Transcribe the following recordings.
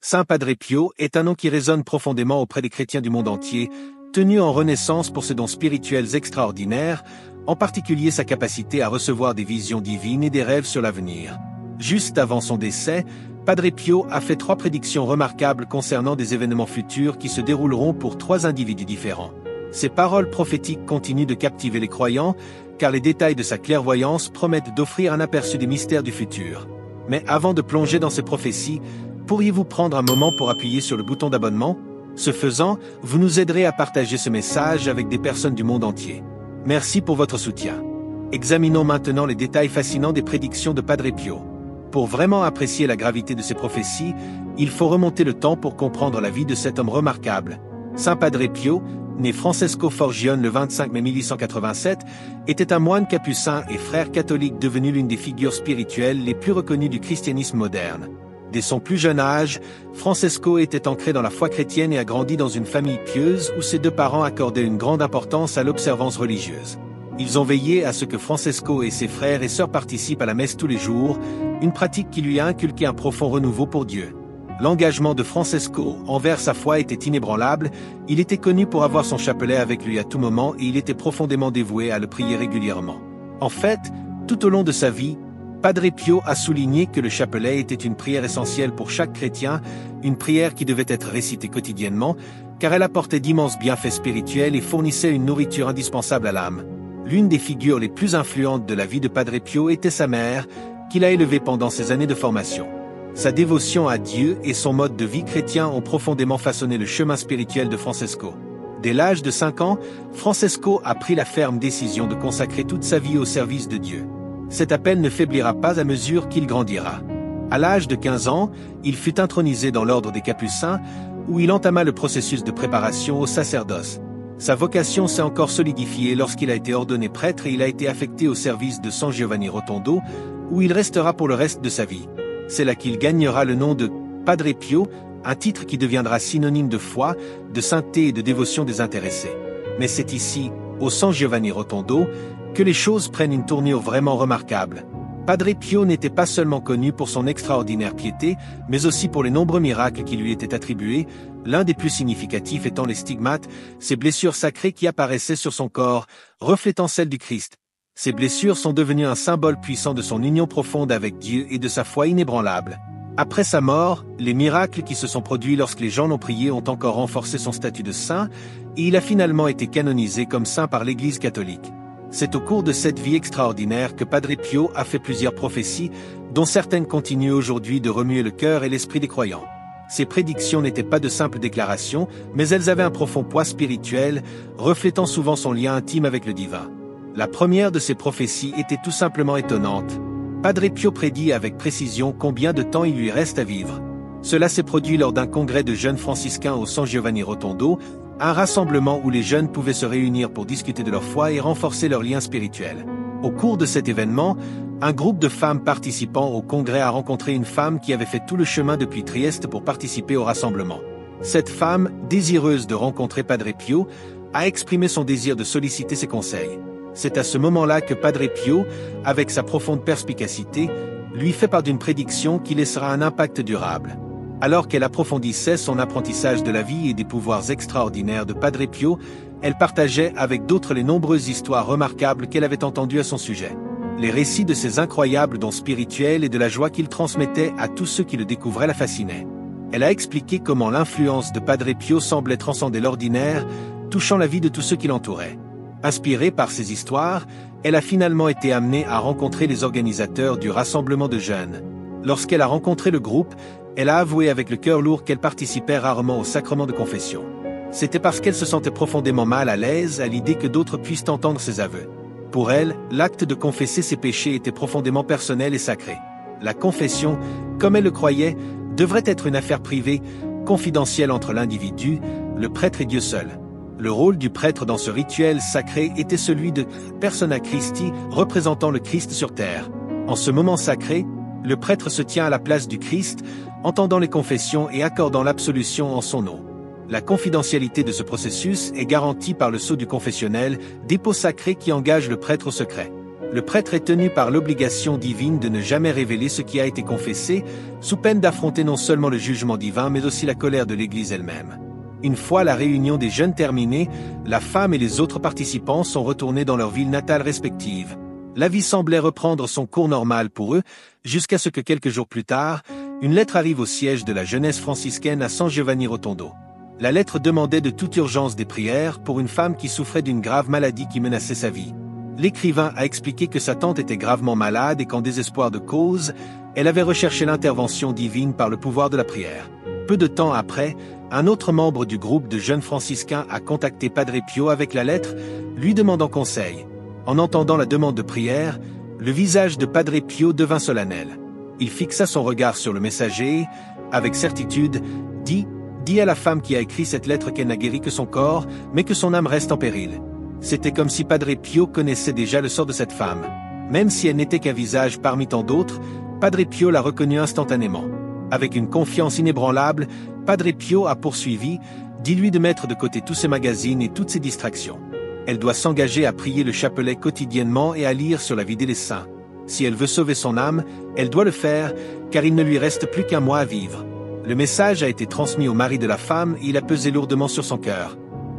Saint Padre Pio est un nom qui résonne profondément auprès des chrétiens du monde entier, tenu en renaissance pour ses dons spirituels extraordinaires, en particulier sa capacité à recevoir des visions divines et des rêves sur l'avenir. Juste avant son décès, Padre Pio a fait 3 prédictions remarquables concernant des événements futurs qui se dérouleront pour 3 individus différents. Ces paroles prophétiques continuent de captiver les croyants, car les détails de sa clairvoyance promettent d'offrir un aperçu des mystères du futur. Mais avant de plonger dans ces prophéties, pourriez-vous prendre un moment pour appuyer sur le bouton d'abonnement? Ce faisant, vous nous aiderez à partager ce message avec des personnes du monde entier. Merci pour votre soutien. Examinons maintenant les détails fascinants des prédictions de Padre Pio. Pour vraiment apprécier la gravité de ces prophéties, il faut remonter le temps pour comprendre la vie de cet homme remarquable. Saint Padre Pio, né Francesco Forgione le 25 mai 1887, était un moine capucin et frère catholique devenu l'une des figures spirituelles les plus reconnues du christianisme moderne. Dès son plus jeune âge, Francesco était ancré dans la foi chrétienne et a grandi dans une famille pieuse où ses 2 parents accordaient une grande importance à l'observance religieuse. Ils ont veillé à ce que Francesco et ses frères et sœurs participent à la messe tous les jours, une pratique qui lui a inculqué un profond renouveau pour Dieu. L'engagement de Francesco envers sa foi était inébranlable, il était connu pour avoir son chapelet avec lui à tout moment et il était profondément dévoué à le prier régulièrement. En fait, tout au long de sa vie, Padre Pio a souligné que le chapelet était une prière essentielle pour chaque chrétien, une prière qui devait être récitée quotidiennement, car elle apportait d'immenses bienfaits spirituels et fournissait une nourriture indispensable à l'âme. L'une des figures les plus influentes de la vie de Padre Pio était sa mère, qu'il a élevée pendant ses années de formation. Sa dévotion à Dieu et son mode de vie chrétien ont profondément façonné le chemin spirituel de Francesco. Dès l'âge de 5 ans, Francesco a pris la ferme décision de consacrer toute sa vie au service de Dieu. Cet appel ne faiblira pas à mesure qu'il grandira. À l'âge de 15 ans, il fut intronisé dans l'ordre des Capucins, où il entama le processus de préparation au sacerdoce. Sa vocation s'est encore solidifiée lorsqu'il a été ordonné prêtre et il a été affecté au service de San Giovanni Rotondo, où il restera pour le reste de sa vie. C'est là qu'il gagnera le nom de Padre Pio, un titre qui deviendra synonyme de foi, de sainteté et de dévotion désintéressée. Mais c'est ici, au San Giovanni Rotondo, que les choses prennent une tournure vraiment remarquable. Padre Pio n'était pas seulement connu pour son extraordinaire piété, mais aussi pour les nombreux miracles qui lui étaient attribués, l'un des plus significatifs étant les stigmates, ces blessures sacrées qui apparaissaient sur son corps, reflétant celles du Christ. Ces blessures sont devenues un symbole puissant de son union profonde avec Dieu et de sa foi inébranlable. Après sa mort, les miracles qui se sont produits lorsque les gens l'ont prié ont encore renforcé son statut de saint, et il a finalement été canonisé comme saint par l'Église catholique. C'est au cours de cette vie extraordinaire que Padre Pio a fait plusieurs prophéties, dont certaines continuent aujourd'hui de remuer le cœur et l'esprit des croyants. Ces prédictions n'étaient pas de simples déclarations, mais elles avaient un profond poids spirituel, reflétant souvent son lien intime avec le divin. La première de ces prophéties était tout simplement étonnante. Padre Pio prédit avec précision combien de temps il lui reste à vivre. Cela s'est produit lors d'un congrès de jeunes franciscains au San Giovanni Rotondo, un rassemblement où les jeunes pouvaient se réunir pour discuter de leur foi et renforcer leurs liens spirituels. Au cours de cet événement, un groupe de femmes participant au congrès a rencontré une femme qui avait fait tout le chemin depuis Trieste pour participer au rassemblement. Cette femme, désireuse de rencontrer Padre Pio, a exprimé son désir de solliciter ses conseils. C'est à ce moment-là que Padre Pio, avec sa profonde perspicacité, lui fait part d'une prédiction qui laissera un impact durable. Alors qu'elle approfondissait son apprentissage de la vie et des pouvoirs extraordinaires de Padre Pio, elle partageait avec d'autres les nombreuses histoires remarquables qu'elle avait entendues à son sujet. Les récits de ses incroyables dons spirituels et de la joie qu'il transmettait à tous ceux qui le découvraient la fascinaient. Elle a expliqué comment l'influence de Padre Pio semblait transcender l'ordinaire, touchant la vie de tous ceux qui l'entouraient. Inspirée par ces histoires, elle a finalement été amenée à rencontrer les organisateurs du rassemblement de jeunes. Lorsqu'elle a rencontré le groupe, elle a avoué avec le cœur lourd qu'elle participait rarement au sacrement de confession. C'était parce qu'elle se sentait profondément mal à l'aise à l'idée que d'autres puissent entendre ses aveux. Pour elle, l'acte de confesser ses péchés était profondément personnel et sacré. La confession, comme elle le croyait, devrait être une affaire privée, confidentielle entre l'individu, le prêtre et Dieu seul. Le rôle du prêtre dans ce rituel sacré était celui de persona Christi, représentant le Christ sur terre. En ce moment sacré, le prêtre se tient à la place du Christ, entendant les confessions et accordant l'absolution en son nom. La confidentialité de ce processus est garantie par le sceau du confessionnel, dépôt sacré qui engage le prêtre au secret. Le prêtre est tenu par l'obligation divine de ne jamais révéler ce qui a été confessé, sous peine d'affronter non seulement le jugement divin mais aussi la colère de l'Église elle-même. Une fois la réunion des jeunes terminée, la femme et les autres participants sont retournés dans leurs villes natales respectives. La vie semblait reprendre son cours normal pour eux, jusqu'à ce que quelques jours plus tard, une lettre arrive au siège de la jeunesse franciscaine à San Giovanni Rotondo. La lettre demandait de toute urgence des prières pour une femme qui souffrait d'une grave maladie qui menaçait sa vie. L'écrivain a expliqué que sa tante était gravement malade et qu'en désespoir de cause, elle avait recherché l'intervention divine par le pouvoir de la prière. Peu de temps après, un autre membre du groupe de jeunes franciscains a contacté Padre Pio avec la lettre, lui demandant conseil. En entendant la demande de prière, le visage de Padre Pio devint solennel. Il fixa son regard sur le messager et, avec certitude, dit « Dis à la femme qui a écrit cette lettre qu'elle n'a guéri que son corps, mais que son âme reste en péril. » C'était comme si Padre Pio connaissait déjà le sort de cette femme. Même si elle n'était qu'un visage parmi tant d'autres, Padre Pio l'a reconnue instantanément. Avec une confiance inébranlable, Padre Pio a poursuivi « Dis-lui de mettre de côté tous ses magazines et toutes ses distractions. Elle doit s'engager à prier le chapelet quotidiennement et à lire sur la vie des saints. Si elle veut sauver son âme, elle doit le faire, car il ne lui reste plus qu'un mois à vivre. » Le message a été transmis au mari de la femme et il a pesé lourdement sur son cœur.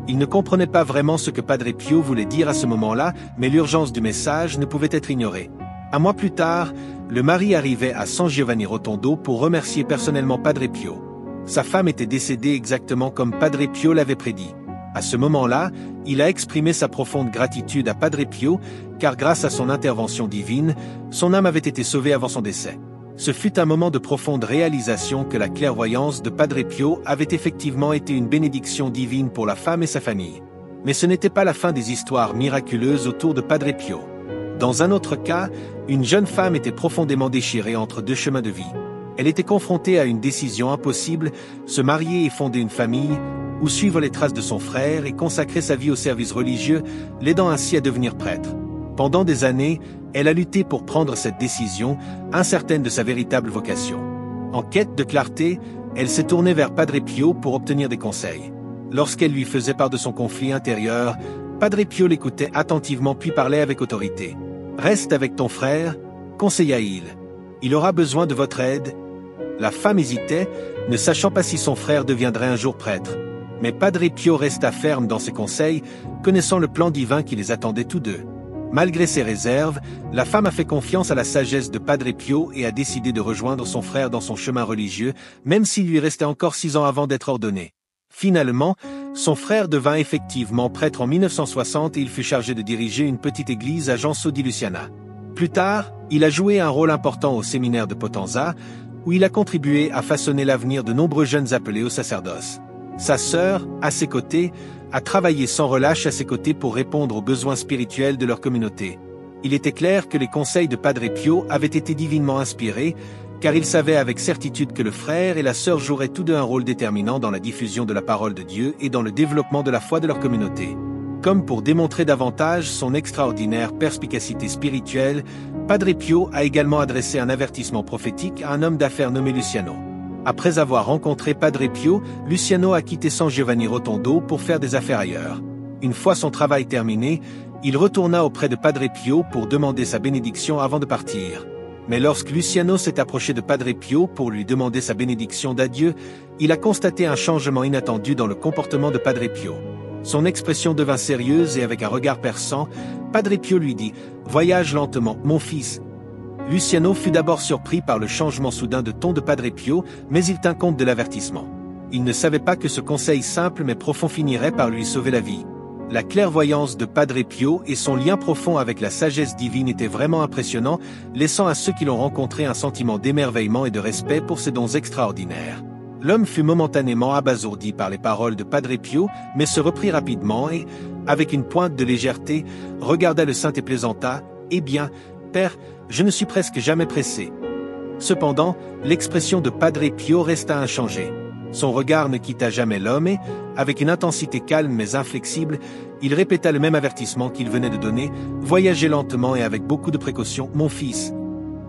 Il ne comprenait pas vraiment ce que Padre Pio voulait dire à ce moment-là, mais l'urgence du message ne pouvait être ignorée. Un mois plus tard, le mari arrivait à San Giovanni Rotondo pour remercier personnellement Padre Pio. Sa femme était décédée exactement comme Padre Pio l'avait prédit. À ce moment-là, il a exprimé sa profonde gratitude à Padre Pio, car grâce à son intervention divine, son âme avait été sauvée avant son décès. Ce fut un moment de profonde réalisation que la clairvoyance de Padre Pio avait effectivement été une bénédiction divine pour la femme et sa famille. Mais ce n'était pas la fin des histoires miraculeuses autour de Padre Pio. Dans un autre cas, une jeune femme était profondément déchirée entre deux chemins de vie. Elle était confrontée à une décision impossible, se marier et fonder une famille, ou suivre les traces de son frère et consacrer sa vie au service religieux, l'aidant ainsi à devenir prêtre. Pendant des années, elle a lutté pour prendre cette décision, incertaine de sa véritable vocation. En quête de clarté, elle s'est tournée vers Padre Pio pour obtenir des conseils. Lorsqu'elle lui faisait part de son conflit intérieur, Padre Pio l'écoutait attentivement puis parlait avec autorité. « Reste avec ton frère », conseilla-il. « Il aura besoin de votre aide. » La femme hésitait, ne sachant pas si son frère deviendrait un jour prêtre. Mais Padre Pio resta ferme dans ses conseils, connaissant le plan divin qui les attendait tous deux. Malgré ses réserves, la femme a fait confiance à la sagesse de Padre Pio et a décidé de rejoindre son frère dans son chemin religieux, même s'il lui restait encore 6 ans avant d'être ordonné. Finalement, son frère devint effectivement prêtre en 1960 et il fut chargé de diriger une petite église à Janso di Luciana. Plus tard, il a joué un rôle important au séminaire de Potenza, où il a contribué à façonner l'avenir de nombreux jeunes appelés au sacerdoce. Sa sœur, à ses côtés, a travaillé sans relâche à ses côtés pour répondre aux besoins spirituels de leur communauté. Il était clair que les conseils de Padre Pio avaient été divinement inspirés, car il savait avec certitude que le frère et la sœur joueraient tous deux un rôle déterminant dans la diffusion de la parole de Dieu et dans le développement de la foi de leur communauté. Comme pour démontrer davantage son extraordinaire perspicacité spirituelle, Padre Pio a également adressé un avertissement prophétique à un homme d'affaires nommé Luciano. Après avoir rencontré Padre Pio, Luciano a quitté San Giovanni Rotondo pour faire des affaires ailleurs. Une fois son travail terminé, il retourna auprès de Padre Pio pour demander sa bénédiction avant de partir. Mais lorsque Luciano s'est approché de Padre Pio pour lui demander sa bénédiction d'adieu, il a constaté un changement inattendu dans le comportement de Padre Pio. Son expression devint sérieuse et avec un regard perçant, Padre Pio lui dit « Voyage lentement, mon fils ». Luciano fut d'abord surpris par le changement soudain de ton de Padre Pio, mais il tint compte de l'avertissement. Il ne savait pas que ce conseil simple mais profond finirait par lui sauver la vie. La clairvoyance de Padre Pio et son lien profond avec la sagesse divine étaient vraiment impressionnants, laissant à ceux qui l'ont rencontré un sentiment d'émerveillement et de respect pour ses dons extraordinaires. L'homme fut momentanément abasourdi par les paroles de Padre Pio, mais se reprit rapidement et, avec une pointe de légèreté, regarda le saint et plaisanta « Eh bien, Père, je ne suis presque jamais pressé. » Cependant, l'expression de Padre Pio resta inchangée. Son regard ne quitta jamais l'homme et, avec une intensité calme mais inflexible, il répéta le même avertissement qu'il venait de donner « Voyagez lentement et avec beaucoup de précaution, mon fils. »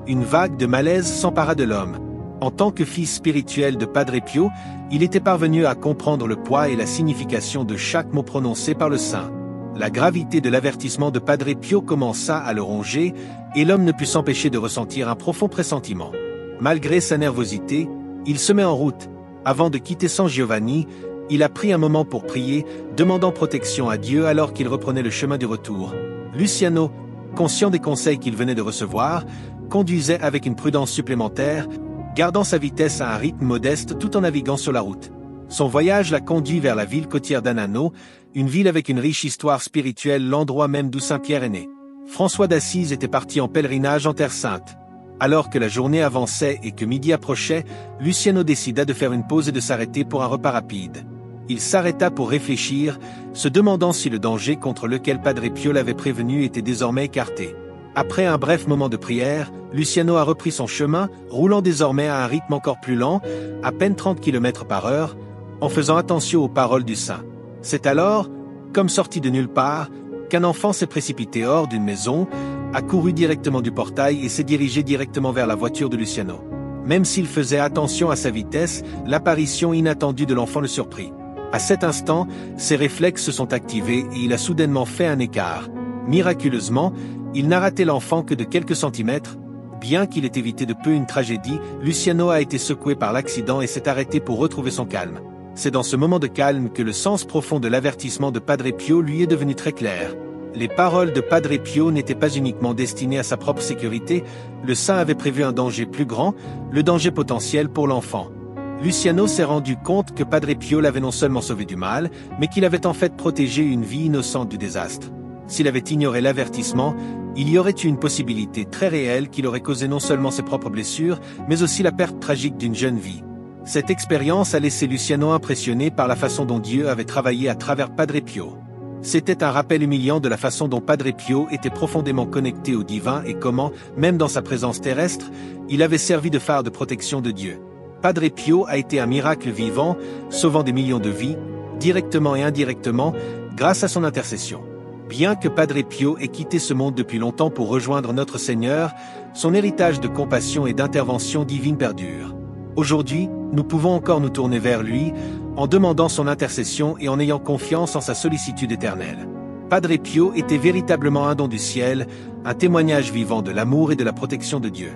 Une vague de malaise s'empara de l'homme. En tant que fils spirituel de Padre Pio, il était parvenu à comprendre le poids et la signification de chaque mot prononcé par le saint. La gravité de l'avertissement de Padre Pio commença à le ronger, et l'homme ne put s'empêcher de ressentir un profond pressentiment. Malgré sa nervosité, il se met en route. Avant de quitter San Giovanni, il a pris un moment pour prier, demandant protection à Dieu alors qu'il reprenait le chemin du retour. Luciano, conscient des conseils qu'il venait de recevoir, conduisait avec une prudence supplémentaire, gardant sa vitesse à un rythme modeste tout en naviguant sur la route. Son voyage l'a conduit vers la ville côtière d'Annano, une ville avec une riche histoire spirituelle, l'endroit même d'où Saint-Pierre est né. François d'Assise était parti en pèlerinage en Terre Sainte. Alors que la journée avançait et que midi approchait, Luciano décida de faire une pause et de s'arrêter pour un repas rapide. Il s'arrêta pour réfléchir, se demandant si le danger contre lequel Padre Pio l'avait prévenu était désormais écarté. Après un bref moment de prière, Luciano a repris son chemin, roulant désormais à un rythme encore plus lent, à peine 30 km par heure, en faisant attention aux paroles du saint. C'est alors, comme sorti de nulle part, qu'un enfant s'est précipité hors d'une maison, a couru directement du portail et s'est dirigé directement vers la voiture de Luciano. Même s'il faisait attention à sa vitesse, l'apparition inattendue de l'enfant le surprit. À cet instant, ses réflexes se sont activés et il a soudainement fait un écart. Miraculeusement, il n'a raté l'enfant que de quelques centimètres. Bien qu'il ait évité de peu une tragédie, Luciano a été secoué par l'accident et s'est arrêté pour retrouver son calme. C'est dans ce moment de calme que le sens profond de l'avertissement de Padre Pio lui est devenu très clair. Les paroles de Padre Pio n'étaient pas uniquement destinées à sa propre sécurité, le saint avait prévu un danger plus grand, le danger potentiel pour l'enfant. Luciano s'est rendu compte que Padre Pio l'avait non seulement sauvé du mal, mais qu'il avait en fait protégé une vie innocente du désastre. S'il avait ignoré l'avertissement, il y aurait eu une possibilité très réelle qu'il aurait causé non seulement ses propres blessures, mais aussi la perte tragique d'une jeune vie. Cette expérience a laissé Luciano impressionné par la façon dont Dieu avait travaillé à travers Padre Pio. C'était un rappel humiliant de la façon dont Padre Pio était profondément connecté au divin et comment, même dans sa présence terrestre, il avait servi de phare de protection de Dieu. Padre Pio a été un miracle vivant, sauvant des millions de vies, directement et indirectement, grâce à son intercession. Bien que Padre Pio ait quitté ce monde depuis longtemps pour rejoindre notre Seigneur, son héritage de compassion et d'intervention divine perdure. Aujourd'hui, nous pouvons encore nous tourner vers lui, en demandant son intercession et en ayant confiance en sa sollicitude éternelle. Padre Pio était véritablement un don du ciel, un témoignage vivant de l'amour et de la protection de Dieu.